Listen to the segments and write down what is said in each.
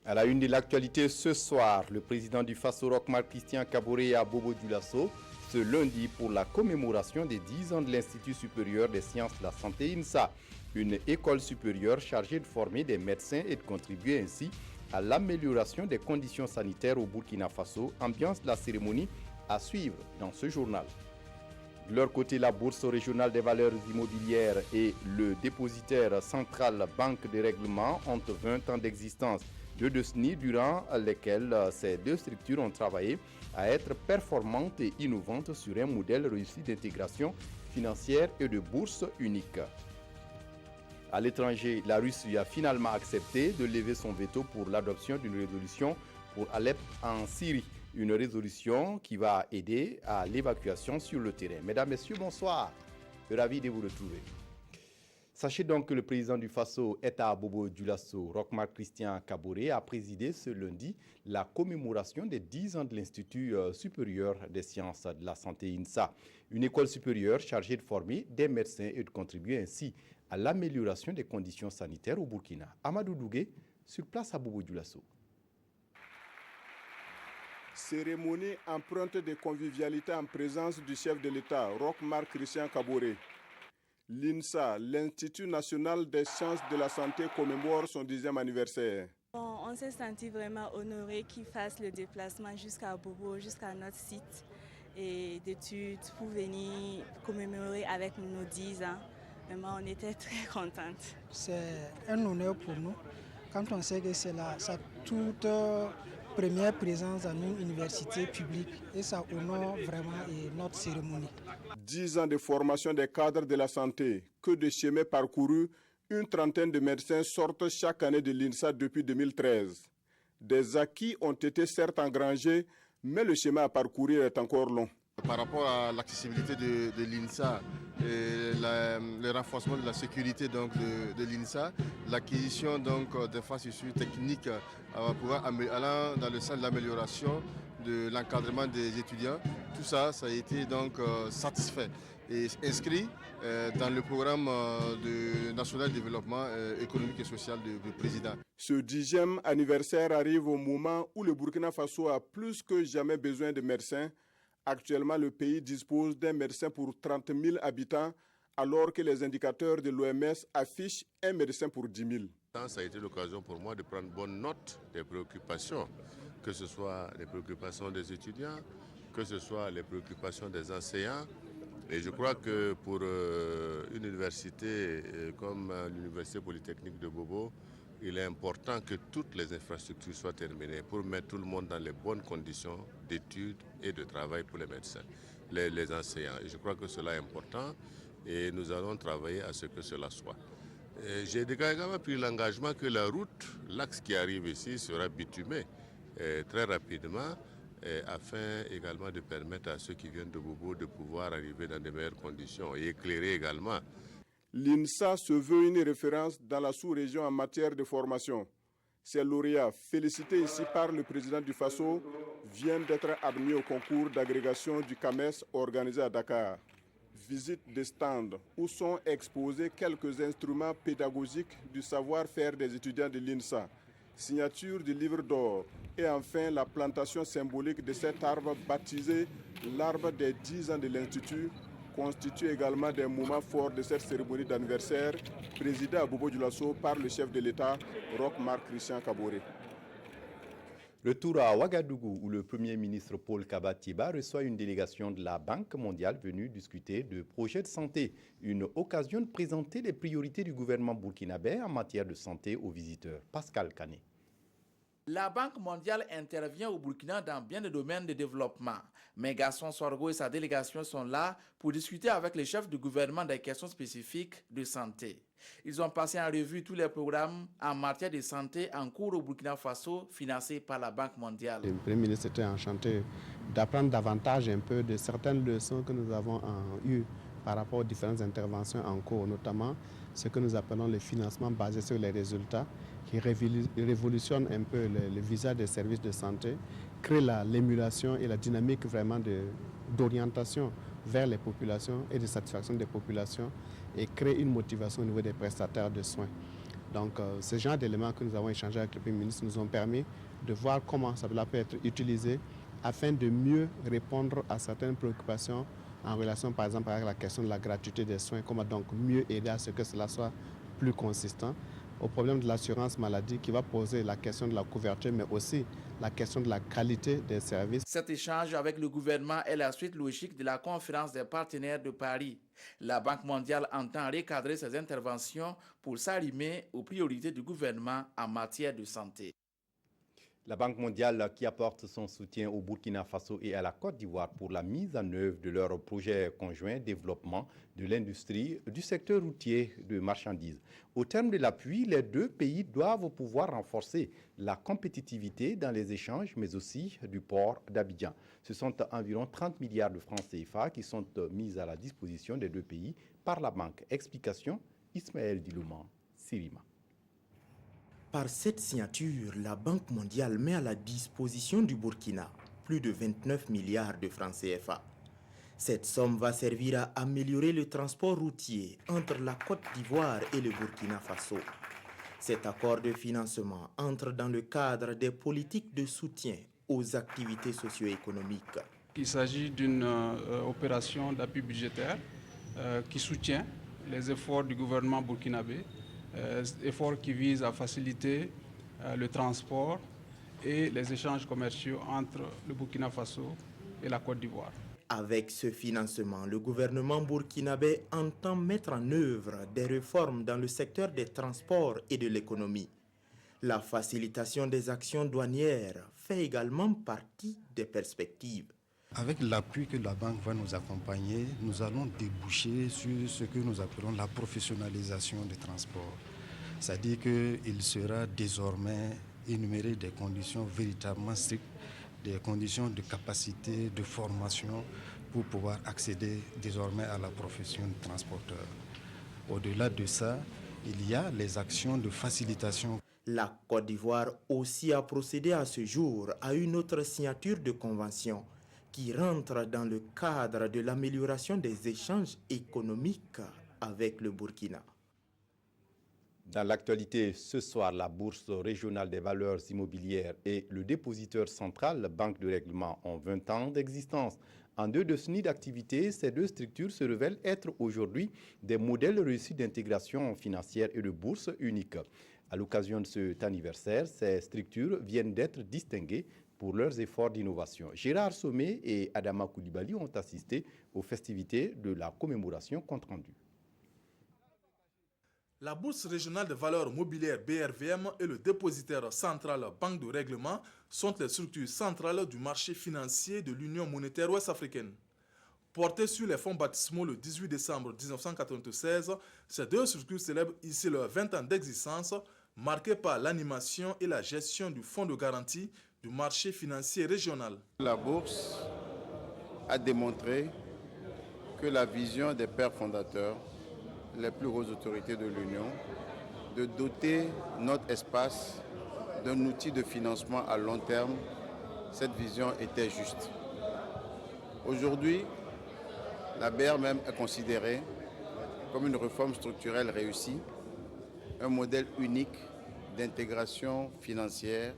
À la une de l'actualité ce soir, le président du Faso Roch Marc Christian Kaboré à Bobo Dioulasso ce lundi pour la commémoration des 10 ans de l'Institut supérieur des sciences de la santé INSA, une école supérieure chargée de former des médecins et de contribuer ainsi à l'amélioration des conditions sanitaires au Burkina Faso. Ambiance de la cérémonie à suivre dans ce journal. De leur côté, la Bourse régionale des valeurs immobilières et le dépositaire central Banque de règlement ont 20 ans d'existence de décennies durant lesquelles ces deux structures ont travaillé à être performantes et innovantes sur un modèle réussi d'intégration financière et de bourse unique. À l'étranger, la Russie a finalement accepté de lever son veto pour l'adoption d'une résolution pour Alep en Syrie. Une résolution qui va aider à l'évacuation sur le terrain. Mesdames, Messieurs, bonsoir. Ravi de vous retrouver. Sachez donc que le président du Faso, Etta Bobo Dioulasso, Roch Marc Christian Kaboré, a présidé ce lundi la commémoration des 10 ans de l'Institut supérieur des sciences de la santé INSA, une école supérieure chargée de former des médecins et de contribuer ainsi à l'amélioration des conditions sanitaires au Burkina. Amadou Dougué, sur place à Bobo Dioulasso. Cérémonie empreinte de convivialité en présence du chef de l'État, Roch Marc Christian Kaboré. L'INSA, l'Institut national des sciences de la santé, commémore son 10e anniversaire. On s'est senti vraiment honoré qu'il fasse le déplacement jusqu'à Bobo, jusqu'à notre site et d'études pour venir commémorer avec nos 10 ans. Vraiment, on était très contentes. C'est un honneur pour nous quand on sait que c'est sa toute première présence dans une université publique et ça honore vraiment notre cérémonie. 10 ans de formation des cadres de la santé, que de chemins parcourus, une trentaine de médecins sortent chaque année de l'INSA depuis 2013. Des acquis ont été certes engrangés, mais le chemin à parcourir est encore long. Par rapport à l'accessibilité de l'INSA, et le renforcement de la sécurité donc, de l'INSA, l'acquisition d'infrastructures techniques allant dans le sens de l'amélioration de l'encadrement des étudiants, tout ça, ça a été donc satisfait et inscrit dans le programme national de développement économique et social du président. Ce 10e anniversaire arrive au moment où le Burkina Faso a plus que jamais besoin de médecins. Actuellement, le pays dispose d'un médecin pour 30 000 habitants, alors que les indicateurs de l'OMS affichent un médecin pour 10 000. Ça a été l'occasion pour moi de prendre bonne note des préoccupations, que ce soit les préoccupations des étudiants, que ce soit les préoccupations des enseignants. Et je crois que pour une université comme l'Université Polytechnique de Bobo, il est important que toutes les infrastructures soient terminées pour mettre tout le monde dans les bonnes conditions d'études et de travail pour les médecins, les enseignants. Et je crois que cela est important et nous allons travailler à ce que cela soit. J'ai également pris l'engagement que la route, l'axe qui arrive ici, sera bitumé très rapidement afin également de permettre à ceux qui viennent de Bobo de pouvoir arriver dans de meilleures conditions et éclairer également. L'INSA se veut une référence dans la sous-région en matière de formation. Ces lauréats, félicités ici par le président du Faso, viennent d'être admis au concours d'agrégation du CAMES organisé à Dakar. Visite des stands où sont exposés quelques instruments pédagogiques du savoir-faire des étudiants de l'INSA. Signature du livre d'or et enfin la plantation symbolique de cet arbre baptisé l'arbre des 10 ans de l'Institut constitue également des moments forts de cette cérémonie d'anniversaire présidée à Bobo Dioulasso par le chef de l'État, Roch Marc Christian Kaboré. Retour à Ouagadougou où le Premier ministre Paul Kabatiba reçoit une délégation de la Banque mondiale venue discuter de projets de santé. Une occasion de présenter les priorités du gouvernement burkinabé en matière de santé aux visiteurs. Pascal Kané. La Banque mondiale intervient au Burkina dans bien des domaines de développement. Mais Gaston Sorgo et sa délégation sont là pour discuter avec les chefs du gouvernement des questions spécifiques de santé. Ils ont passé en revue tous les programmes en matière de santé en cours au Burkina Faso, financés par la Banque mondiale. Le Premier ministre était enchanté d'apprendre davantage un peu de certaines leçons que nous avons eues par rapport aux différentes interventions en cours, notamment ce que nous appelons le financement basé sur les résultats, qui révolutionne un peu le visage des services de santé, crée l'émulation et la dynamique vraiment d'orientation vers les populations et de satisfaction des populations et crée une motivation au niveau des prestataires de soins. Donc ce genre d'éléments que nous avons échangés avec le Premier ministre nous ont permis de voir comment cela peut être utilisé afin de mieux répondre à certaines préoccupations en relation par exemple avec la question de la gratuité des soins, comment donc mieux aider à ce que cela soit plus consistant, au problème de l'assurance maladie qui va poser la question de la couverture mais aussi la question de la qualité des services. Cet échange avec le gouvernement est la suite logique de la conférence des partenaires de Paris. La Banque mondiale entend recadrer ses interventions pour s'arrimer aux priorités du gouvernement en matière de santé. La Banque mondiale qui apporte son soutien au Burkina Faso et à la Côte d'Ivoire pour la mise en œuvre de leur projet conjoint développement de l'industrie du secteur routier de marchandises. Au terme de l'appui, les deux pays doivent pouvoir renforcer la compétitivité dans les échanges, mais aussi du port d'Abidjan. Ce sont environ 30 milliards de francs CFA qui sont mis à la disposition des deux pays par la banque. Explication, Ismaël Dilouman, Sirima. Par cette signature, la Banque mondiale met à la disposition du Burkina plus de 29 milliards de francs CFA. Cette somme va servir à améliorer le transport routier entre la Côte d'Ivoire et le Burkina Faso. Cet accord de financement entre dans le cadre des politiques de soutien aux activités socio-économiques. Il s'agit d'une opération d'appui budgétaire qui soutient les efforts du gouvernement burkinabé, efforts qui visent à faciliter le transport et les échanges commerciaux entre le Burkina Faso et la Côte d'Ivoire. Avec ce financement, le gouvernement burkinabé entend mettre en œuvre des réformes dans le secteur des transports et de l'économie. La facilitation des actions douanières fait également partie des perspectives. Avec l'appui que la banque va nous accompagner, nous allons déboucher sur ce que nous appelons la professionnalisation des transports. C'est-à-dire qu'il sera désormais énuméré des conditions véritablement strictes, des conditions de capacité, de formation pour pouvoir accéder désormais à la profession de transporteur. Au-delà de ça, il y a les actions de facilitation. La Côte d'Ivoire aussi a procédé à ce jour à une autre signature de convention qui rentre dans le cadre de l'amélioration des échanges économiques avec le Burkina. Dans l'actualité, ce soir, la Bourse régionale des valeurs immobilières et le dépositeur central, Banque de règlement, ont 20 ans d'existence. En deux décennies d'activité, ces deux structures se révèlent être aujourd'hui des modèles réussis d'intégration financière et de bourse unique. À l'occasion de cet anniversaire, ces structures viennent d'être distinguées pour leurs efforts d'innovation. Gérard Sommet et Adama Koulibaly ont assisté aux festivités de la commémoration compte rendu. La Bourse régionale de valeurs mobilières BRVM et le dépositaire central Banque de règlement sont les structures centrales du marché financier de l'Union monétaire ouest-africaine. Portées sur les fonds baptismaux le 18 décembre 1996, ces deux structures célèbrent ici leurs 20 ans d'existence, marquées par l'animation et la gestion du fonds de garantie du marché financier régional. La Bourse a démontré que la vision des pères fondateurs, les plus hautes autorités de l'Union, de doter notre espace d'un outil de financement à long terme, cette vision était juste. Aujourd'hui, la BRVM est considérée comme une réforme structurelle réussie, un modèle unique d'intégration financière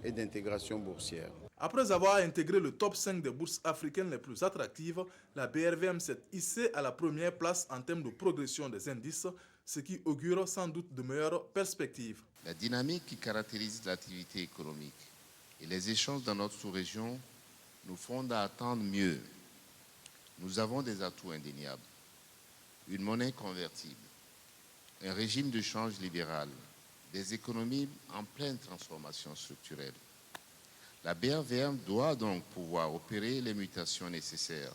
et d'intégration boursière. Après avoir intégré le top 5 des bourses africaines les plus attractives, la BRVM s'est hissée à la première place en termes de progression des indices, ce qui augure sans doute de meilleures perspectives. La dynamique qui caractérise l'activité économique et les échanges dans notre sous-région nous fondent à attendre mieux. Nous avons des atouts indéniables. Une monnaie convertible, un régime de change libéral, des économies en pleine transformation structurelle. La BRVM doit donc pouvoir opérer les mutations nécessaires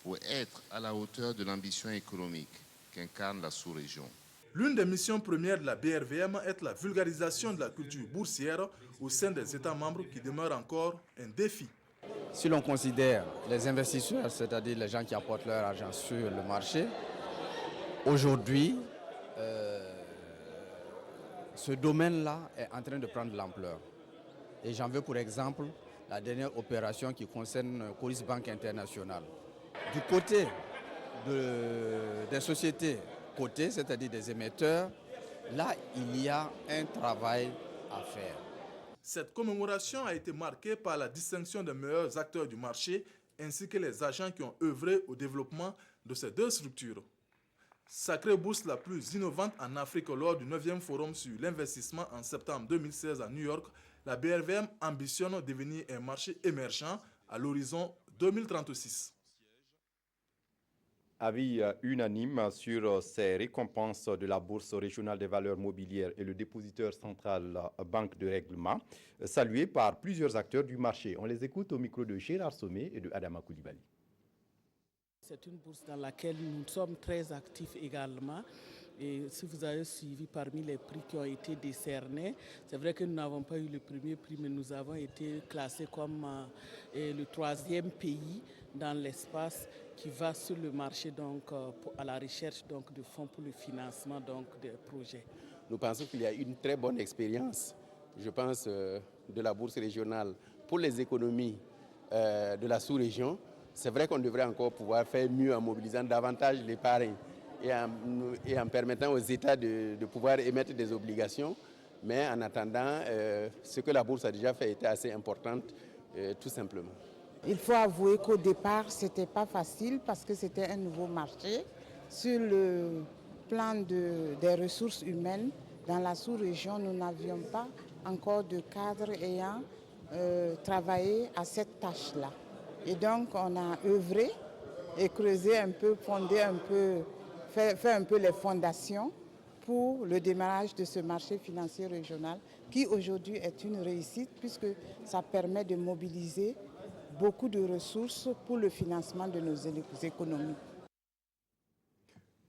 pour être à la hauteur de l'ambition économique qu'incarne la sous-région. L'une des missions premières de la BRVM est la vulgarisation de la culture boursière au sein des États membres qui demeure encore un défi. Si l'on considère les investisseurs, c'est-à-dire les gens qui apportent leur argent sur le marché, aujourd'hui, ce domaine-là est en train de prendre de l'ampleur. Et j'en veux pour exemple la dernière opération qui concerne Coris Banque Internationale. Du côté des sociétés cotées, c'est-à-dire des émetteurs, là, il y a un travail à faire. Cette commémoration a été marquée par la distinction des meilleurs acteurs du marché ainsi que les agents qui ont œuvré au développement de ces deux structures. Sacrée bourse la plus innovante en Afrique lors du 9e forum sur l'investissement en septembre 2016 à New York, la BRVM ambitionne devenir un marché émergent à l'horizon 2036. Avis unanime sur ces récompenses de la Bourse régionale des valeurs mobilières et le dépositeur central Banque de règlement, salués par plusieurs acteurs du marché. On les écoute au micro de Gérard Sommet et de Adama Koulibaly. C'est une bourse dans laquelle nous sommes très actifs également. Et si vous avez suivi parmi les prix qui ont été décernés, c'est vrai que nous n'avons pas eu le premier prix, mais nous avons été classés comme le 3e pays dans l'espace qui va sur le marché donc, à la recherche donc, de fonds pour le financement donc, des projets. Nous pensons qu'il y a une très bonne expérience, je pense, de la bourse régionale pour les économies de la sous-région. C'est vrai qu'on devrait encore pouvoir faire mieux en mobilisant davantage l'épargne et en permettant aux États de pouvoir émettre des obligations. Mais en attendant, ce que la bourse a déjà fait était assez importante, tout simplement. Il faut avouer qu'au départ, ce n'était pas facile parce que c'était un nouveau marché. Sur le plan des ressources humaines, dans la sous-région, nous n'avions pas encore de cadre ayant travaillé à cette tâche-là. Et donc, on a œuvré et creusé un peu, fondé un peu, fait un peu les fondations pour le démarrage de ce marché financier régional qui aujourd'hui est une réussite puisque ça permet de mobiliser beaucoup de ressources pour le financement de nos économies.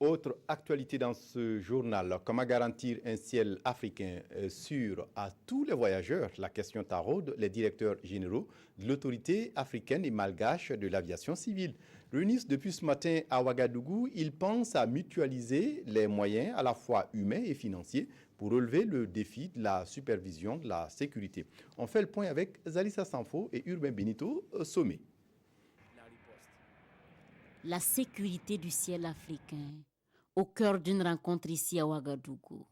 Autre actualité dans ce journal, comment garantir un ciel africain sûr à tous les voyageurs? La question taraude les directeurs généraux de l'autorité africaine et malgache de l'aviation civile. Réunis depuis ce matin à Ouagadougou, ils pensent à mutualiser les moyens à la fois humains et financiers pour relever le défi de la supervision de la sécurité. On fait le point avec Zalissa Sanfo et Urbain Benito Sommet. La sécurité du ciel africain, au cœur d'une rencontre ici à Ouagadougou.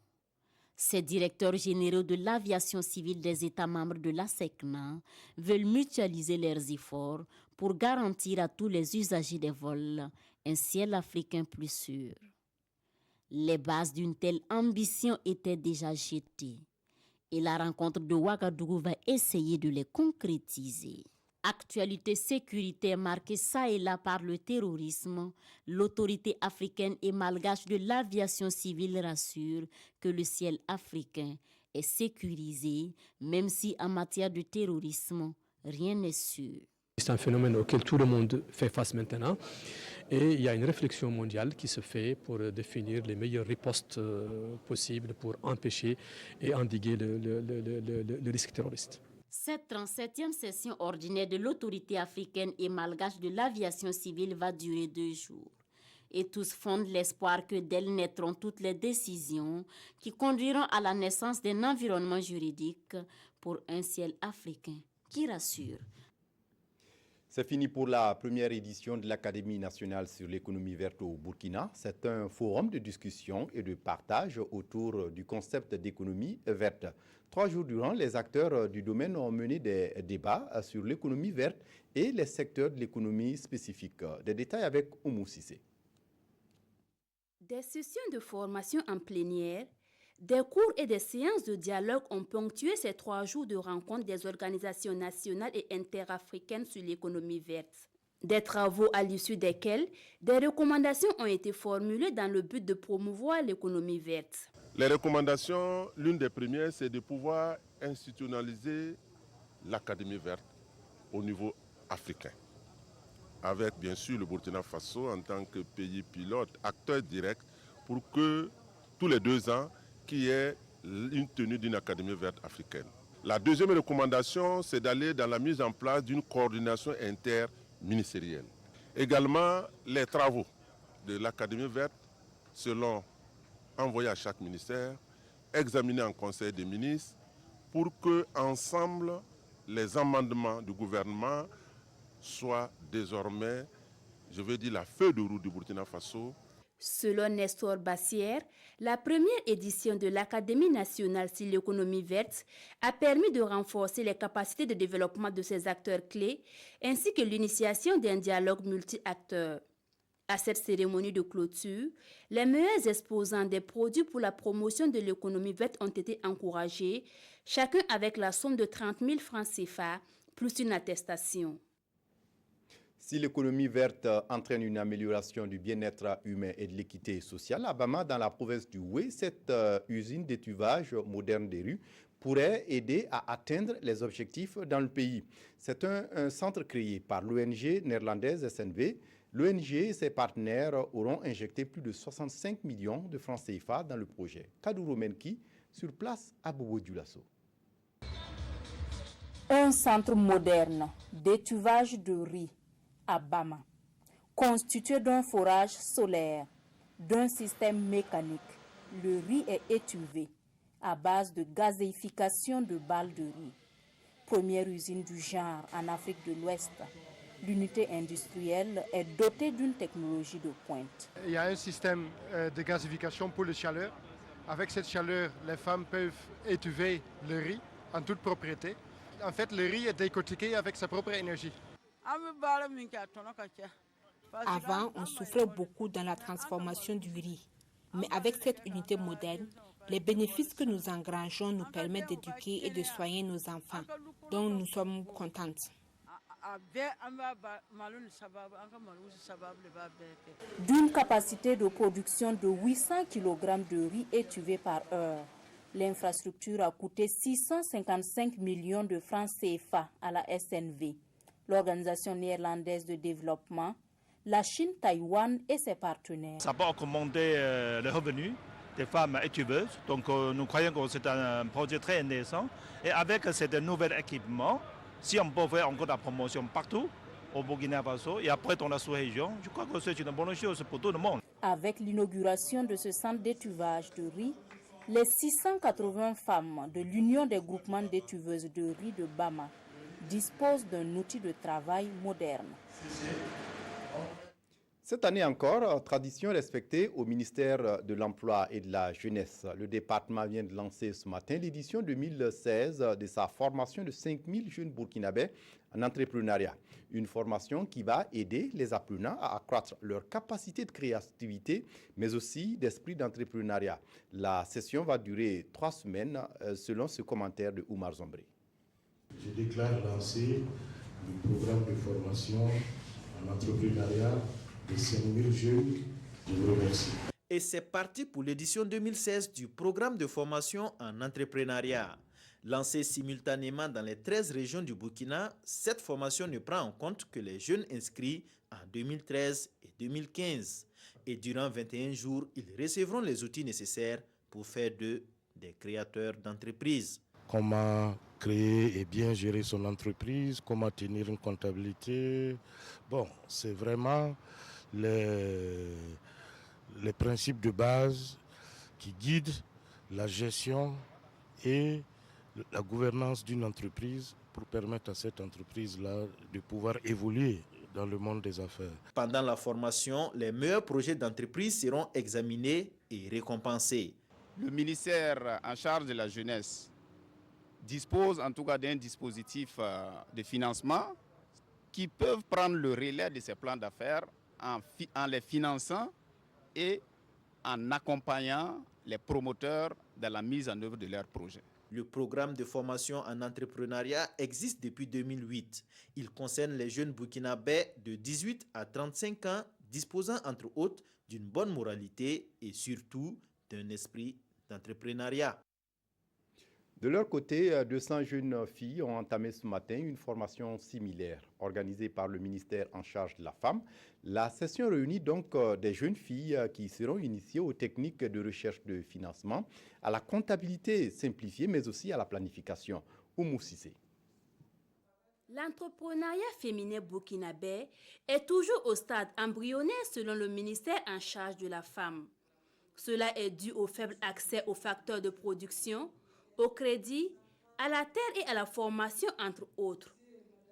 Ces directeurs généraux de l'aviation civile des États membres de l'ASECNA veulent mutualiser leurs efforts pour garantir à tous les usagers des vols un ciel africain plus sûr. Les bases d'une telle ambition étaient déjà jetées et la rencontre de Ouagadougou va essayer de les concrétiser. Actualité sécuritaire marquée ça et là par le terrorisme, l'autorité africaine et malgache de l'aviation civile rassure que le ciel africain est sécurisé, même si en matière de terrorisme, rien n'est sûr. C'est un phénomène auquel tout le monde fait face maintenant et il y a une réflexion mondiale qui se fait pour définir les meilleures ripostes possibles pour empêcher et endiguer le risque terroriste. Cette 37e session ordinaire de l'autorité africaine et malgache de l'aviation civile va durer 2 jours. Et tous fondent l'espoir que d'elle naîtront toutes les décisions qui conduiront à la naissance d'un environnement juridique pour un ciel africain qui rassure. C'est fini pour la première édition de l'Académie nationale sur l'économie verte au Burkina. C'est un forum de discussion et de partage autour du concept d'économie verte. 3 jours durant, les acteurs du domaine ont mené des débats sur l'économie verte et les secteurs de l'économie spécifique. Des détails avec Oumou Sissé. Des sessions de formation en plénière, des cours et des séances de dialogue ont ponctué ces 3 jours de rencontres des organisations nationales et interafricaines sur l'économie verte. Des travaux à l'issue desquels des recommandations ont été formulées dans le but de promouvoir l'économie verte. Les recommandations, l'une des premières, c'est de pouvoir institutionnaliser l'Académie verte au niveau africain. Avec bien sûr le Burkina Faso en tant que pays pilote, acteur direct, pour que tous les 2 ans, qu'il y ait une tenue d'une Académie verte africaine. La deuxième recommandation, c'est d'aller dans la mise en place d'une coordination interministérielle. Également, les travaux de l'Académie verte seront envoyés à chaque ministère, examinés en Conseil des ministres, pour que, ensemble, les amendements du gouvernement soient désormais, je veux dire, la feuille de route du Burkina Faso. Selon Nestor Bassière, la première édition de l'Académie nationale sur l'économie verte a permis de renforcer les capacités de développement de ces acteurs clés ainsi que l'initiation d'un dialogue multi-acteurs. À cette cérémonie de clôture, les meilleurs exposants des produits pour la promotion de l'économie verte ont été encouragés, chacun avec la somme de 30 000 francs CFA plus une attestation. Si l'économie verte entraîne une amélioration du bien-être humain et de l'équité sociale, à Bama, dans la province du Houé, cette usine d'étuvage moderne des rues pourrait aider à atteindre les objectifs dans le pays. C'est un centre créé par l'ONG néerlandaise SNV. L'ONG et ses partenaires auront injecté plus de 65 millions de francs CFA dans le projet. Kadouro Menki, sur place à Bobo-Dioulasso. Un centre moderne d'étuvage de riz à Bama, constitué d'un forage solaire, d'un système mécanique. Le riz est étuvé à base de gazéification de balles de riz. Première usine du genre en Afrique de l'Ouest. L'unité industrielle est dotée d'une technologie de pointe. Il y a un système de gazéification pour la chaleur. Avec cette chaleur, les femmes peuvent étuver le riz en toute propriété. En fait, le riz est décortiqué avec sa propre énergie. Avant, on souffrait beaucoup dans la transformation du riz. Mais avec cette unité moderne, les bénéfices que nous engrangeons nous permettent d'éduquer et de soigner nos enfants. Donc nous sommes contentes. D'une capacité de production de 800 kg de riz étuvé par heure, l'infrastructure a coûté 655 millions de francs CFA à la SNV, l'Organisation néerlandaise de développement, la Chine, Taïwan et ses partenaires. Ça va augmenter les revenus des femmes étuveuses. Donc nous croyons que c'est un projet très intéressant. Et avec ce nouvel équipement, si on peut faire encore la promotion partout au Burkina Faso et après dans la sous-région, je crois que c'est une bonne chose pour tout le monde. Avec l'inauguration de ce centre d'étuvage de riz, les 680 femmes de l'Union des groupements d'étuveuses de riz de Bama disposent d'un outil de travail moderne. Cette année encore, tradition respectée au ministère de l'Emploi et de la Jeunesse. Le département vient de lancer ce matin l'édition 2016 de sa formation de 5000 jeunes burkinabés en entrepreneuriat. Une formation qui va aider les apprenants à accroître leur capacité de créativité, mais aussi d'esprit d'entrepreneuriat. La session va durer 3 semaines, selon ce commentaire de Oumar Zombré. Je déclare lancer le programme de formation en entrepreneuriat de 5000 jeunes. Je vous remercie. Et c'est parti pour l'édition 2016 du programme de formation en entrepreneuriat. Lancé simultanément dans les 13 régions du Burkina, cette formation ne prend en compte que les jeunes inscrits en 2013 et 2015. Et durant 21 jours, ils recevront les outils nécessaires pour faire d'eux des créateurs d'entreprises. Comment créer et bien gérer son entreprise, comment tenir une comptabilité. Bon, c'est vraiment les principes de base qui guident la gestion et la gouvernance d'une entreprise pour permettre à cette entreprise-là de pouvoir évoluer dans le monde des affaires. Pendant la formation, les meilleurs projets d'entreprise seront examinés et récompensés. Le ministère en charge de la jeunesse dispose en tout cas d'un dispositif de financement qui peuvent prendre le relais de ces plans d'affaires en les finançant et en accompagnant les promoteurs dans la mise en œuvre de leurs projets. Le programme de formation en entrepreneuriat existe depuis 2008. Il concerne les jeunes burkinabés de 18 à 35 ans disposant entre autres d'une bonne moralité et surtout d'un esprit d'entrepreneuriat. De leur côté, 200 jeunes filles ont entamé ce matin une formation similaire organisée par le ministère en charge de la femme. La session réunit donc des jeunes filles qui seront initiées aux techniques de recherche de financement, à la comptabilité simplifiée, mais aussi à la planification. Oumou Sissé. L'entrepreneuriat féminin burkinabé est toujours au stade embryonnaire selon le ministère en charge de la femme. Cela est dû au faible accès aux facteurs de production, au crédit, à la terre et à la formation, entre autres.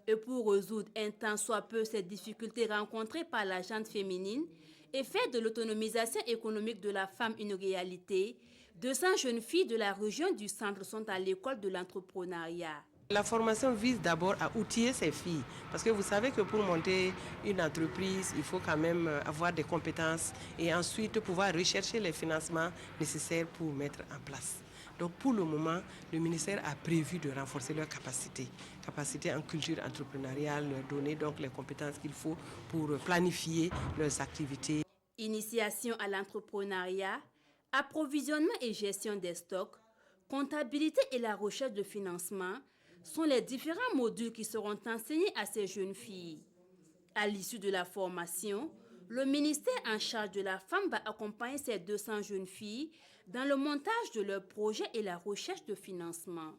Et pour résoudre un tant soit peu ces difficultés rencontrées par la gente féminine, et faire de l'autonomisation économique de la femme une réalité, 200 jeunes filles de la région du centre sont à l'école de l'entrepreneuriat. La formation vise d'abord à outiller ces filles, parce que vous savez que pour monter une entreprise, il faut quand même avoir des compétences et ensuite pouvoir rechercher les financements nécessaires pour mettre en place. Donc pour le moment, le ministère a prévu de renforcer leurs capacités en culture entrepreneuriale, leur donner donc les compétences qu'il faut pour planifier leurs activités. Initiation à l'entrepreneuriat, approvisionnement et gestion des stocks, comptabilité et la recherche de financement sont les différents modules qui seront enseignés à ces jeunes filles. À l'issue de la formation, le ministère en charge de la femme va accompagner ces 200 jeunes filles dans le montage de leurs projets et la recherche de financement.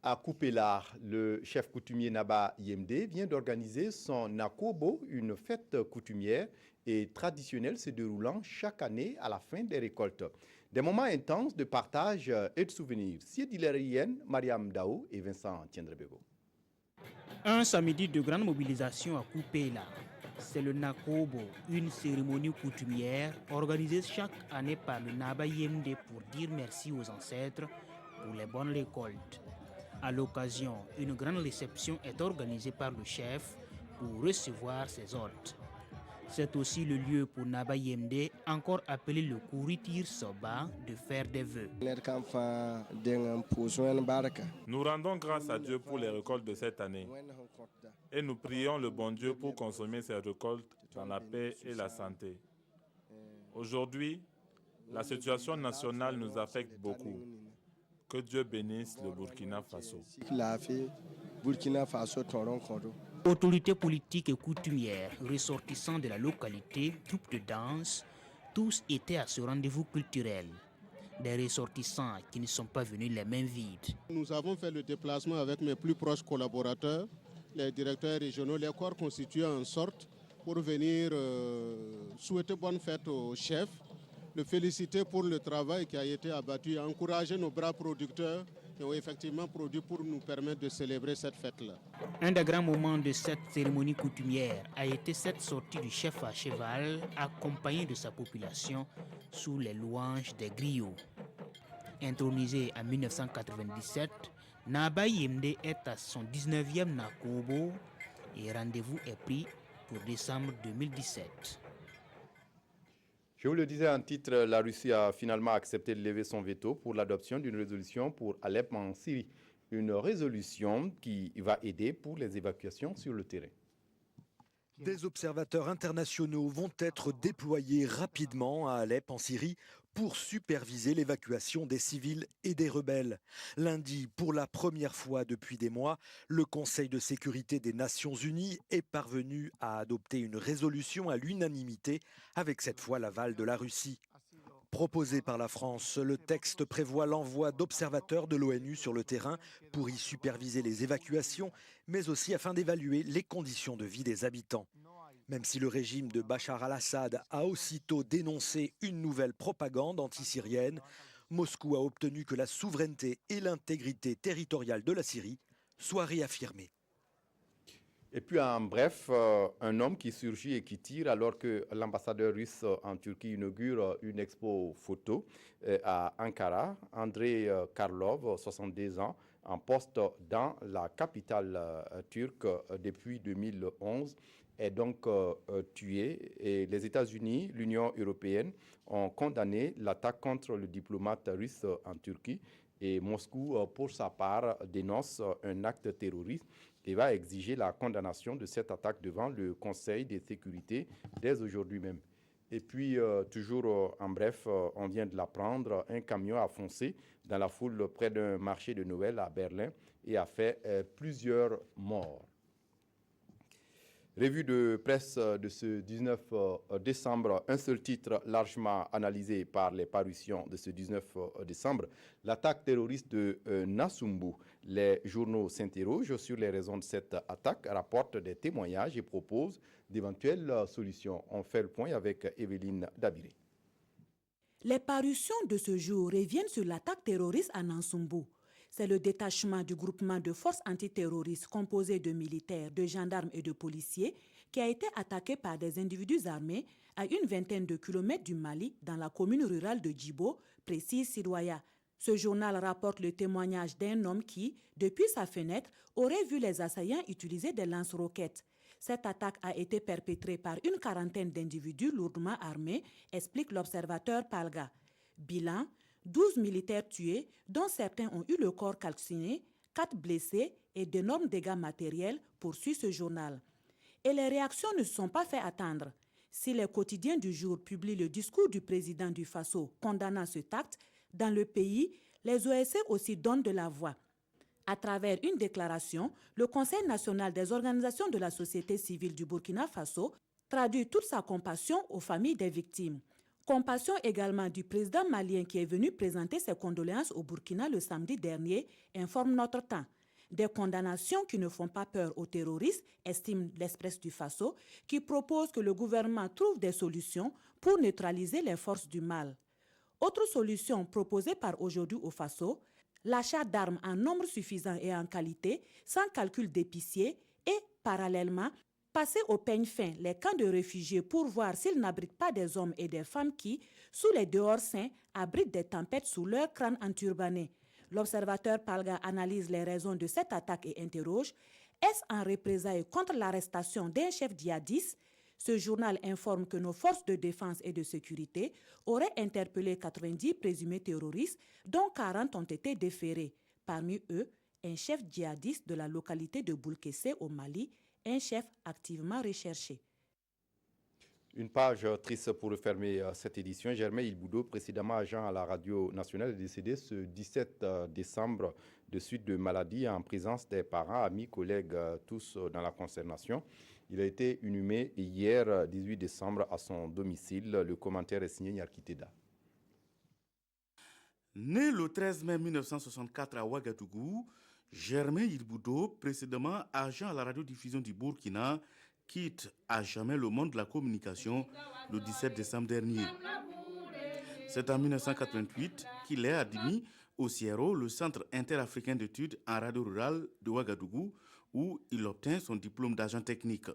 À Koupélar, le chef coutumier Naba Yemde vient d'organiser son Nakobo, une fête coutumière et traditionnelle se déroulant chaque année à la fin des récoltes. Des moments intenses de partage et de souvenirs. Siedilérienne, Mariam Dao et Vincent Tiendrebego. Un samedi de grande mobilisation à Koupélar. C'est le Nakobo, une cérémonie coutumière organisée chaque année par le Naba Yemde pour dire merci aux ancêtres pour les bonnes récoltes. À l'occasion, une grande réception est organisée par le chef pour recevoir ses hôtes. C'est aussi le lieu pour Naba Yemde, encore appelé le Kouritir Soba, de faire des vœux. Nous rendons grâce à Dieu pour les récoltes de cette année et nous prions le bon Dieu pour consommer ces récoltes dans la paix et la santé. Aujourd'hui, la situation nationale nous affecte beaucoup. Que Dieu bénisse le Burkina Faso. Autorités politiques et coutumières, ressortissants de la localité, troupes de danse, tous étaient à ce rendez-vous culturel. Des ressortissants qui ne sont pas venus les mains vides. Nous avons fait le déplacement avec mes plus proches collaborateurs, les directeurs régionaux, les corps constitués en sorte pour venir souhaiter bonne fête au chef, le féliciter pour le travail qui a été abattu, encourager nos bras producteurs qui ont effectivement produit pour nous permettre de célébrer cette fête-là. Un des grands moments de cette cérémonie coutumière a été cette sortie du chef à cheval accompagné de sa population sous les louanges des griots. Intronisé en 1997, Naba Yemde est à son 19e Nakobo et rendez-vous est pris pour décembre 2017. Je vous le disais en titre, la Russie a finalement accepté de lever son veto pour l'adoption d'une résolution pour Alep en Syrie. Une résolution qui va aider pour les évacuations sur le terrain. Des observateurs internationaux vont être déployés rapidement à Alep en Syrie pour superviser l'évacuation des civils et des rebelles. Lundi, pour la première fois depuis des mois, le Conseil de sécurité des Nations Unies est parvenu à adopter une résolution à l'unanimité, avec cette fois l'aval de la Russie. Proposé par la France, le texte prévoit l'envoi d'observateurs de l'ONU sur le terrain pour y superviser les évacuations, mais aussi afin d'évaluer les conditions de vie des habitants. Même si le régime de Bachar al-Assad a aussitôt dénoncé une nouvelle propagande anti-syrienne, Moscou a obtenu que la souveraineté et l'intégrité territoriale de la Syrie soient réaffirmées. Et puis en bref, un homme qui surgit et qui tire alors que l'ambassadeur russe en Turquie inaugure une expo photo à Ankara. Andrei Karlov, 62 ans, en poste dans la capitale turque depuis 2011, est donc tué. Et les États-Unis, l'Union européenne ont condamné l'attaque contre le diplomate russe en Turquie. Et Moscou, pour sa part, dénonce un acte terroriste et va exiger la condamnation de cette attaque devant le Conseil de sécurité dès aujourd'hui même. Et puis, toujours en bref, on vient de l'apprendre, un camion a foncé dans la foule près d'un marché de Noël à Berlin et a fait plusieurs morts. Revue de presse de ce 19 décembre, un seul titre largement analysé par les parutions de ce 19 décembre, l'attaque terroriste de Nassumbu. Les journaux s'interrogent sur les raisons de cette attaque, rapportent des témoignages et proposent d'éventuelles solutions. On fait le point avec Evelyne Dabiré. Les parutions de ce jour reviennent sur l'attaque terroriste à Nassumbu. C'est le détachement du groupement de forces antiterroristes composé de militaires, de gendarmes et de policiers qui a été attaqué par des individus armés à une vingtaine de kilomètres du Mali, dans la commune rurale de Djibo, précise Sidoya. Ce journal rapporte le témoignage d'un homme qui, depuis sa fenêtre, aurait vu les assaillants utiliser des lance-roquettes. Cette attaque a été perpétrée par une quarantaine d'individus lourdement armés, explique l'observateur Palga. Bilan, 12 militaires tués, dont certains ont eu le corps calciné, 4 blessés et d'énormes dégâts matériels, poursuit ce journal. Et les réactions ne se sont pas fait attendre. Si les quotidiens du jour publient le discours du président du Faso condamnant cet acte, dans le pays, les OSC aussi donnent de la voix. À travers une déclaration, le Conseil national des organisations de la société civile du Burkina Faso traduit toute sa compassion aux familles des victimes. Compassion également du président malien qui est venu présenter ses condoléances au Burkina le samedi dernier, informe Notre Temps. Des condamnations qui ne font pas peur aux terroristes, estime l'Express du Faso, qui propose que le gouvernement trouve des solutions pour neutraliser les forces du mal. Autre solution proposée par Aujourd'hui au Faso, l'achat d'armes en nombre suffisant et en qualité, sans calcul d'épicier, et, parallèlement, passer au peigne fin les camps de réfugiés pour voir s'ils n'abritent pas des hommes et des femmes qui, sous les dehors saints, abritent des tempêtes sous leur crâne enturbané. L'observateur Palga analyse les raisons de cette attaque et interroge: est-ce en représailles contre l'arrestation d'un chef djihadiste? Ce journal informe que nos forces de défense et de sécurité auraient interpellé 90 présumés terroristes, dont 40 ont été déférés. Parmi eux, un chef djihadiste de la localité de Boulkessé au Mali, un chef activement recherché. Une page triste pour refermer cette édition. Germain Ilboudo, précédemment agent à la radio nationale, est décédé ce 17 décembre de suite de maladie en présence des parents, amis, collègues, tous dans la consternation. Il a été inhumé hier, 18 décembre, à son domicile. Le commentaire est signé Nyarkiteda. Né le 13 mai 1964 à Ouagadougou, Germain Ilboudo, précédemment agent à la radiodiffusion du Burkina, quitte à jamais le monde de la communication le 17 décembre dernier. C'est en 1988 qu'il est admis au CIERO, le Centre interafricain d'études en radio rurale de Ouagadougou, où il obtint son diplôme d'agent technique.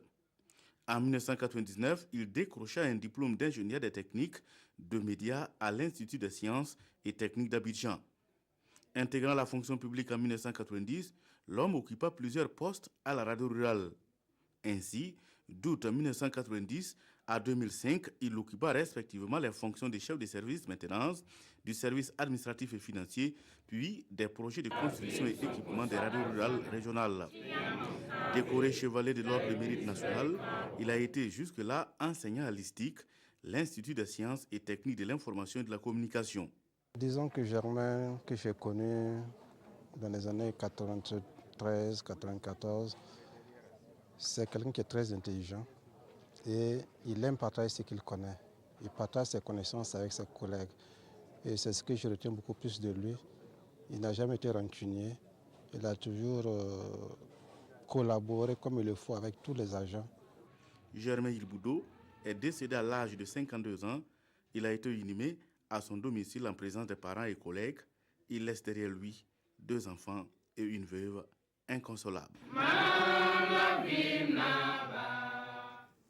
En 1999, il décrocha un diplôme d'ingénieur des techniques de médias à l'Institut des sciences et techniques d'Abidjan. Intégrant la fonction publique en 1990, l'homme occupa plusieurs postes à la radio rurale. Ainsi, d'août 1990 à 2005, il occupa respectivement les fonctions de chef de service maintenance, du service administratif et financier, puis des projets de construction et équipement des radios rurales régionales. Décoré chevalier de l'Ordre de mérite national, il a été jusque-là enseignant à l'ISTIC, l'Institut des sciences et techniques de l'information et de la communication. Disons que Germain, que j'ai connu dans les années 93-94, c'est quelqu'un qui est très intelligent et il aime partager ce qu'il connaît. Il partage ses connaissances avec ses collègues et c'est ce que je retiens beaucoup plus de lui. Il n'a jamais été rancunier, il a toujours collaboré comme il le faut avec tous les agents. Germain Ilboudo est décédé à l'âge de 52 ans. Il a été inhumé à son domicile en présence des parents et collègues. Il laisse derrière lui 2 enfants et une veuve inconsolable.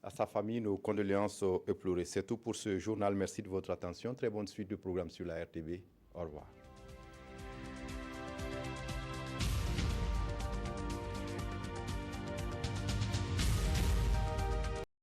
À sa famille, nos condoléances éplorées. C'est tout pour ce journal. Merci de votre attention. Très bonne suite de programme sur la RTV. Au revoir.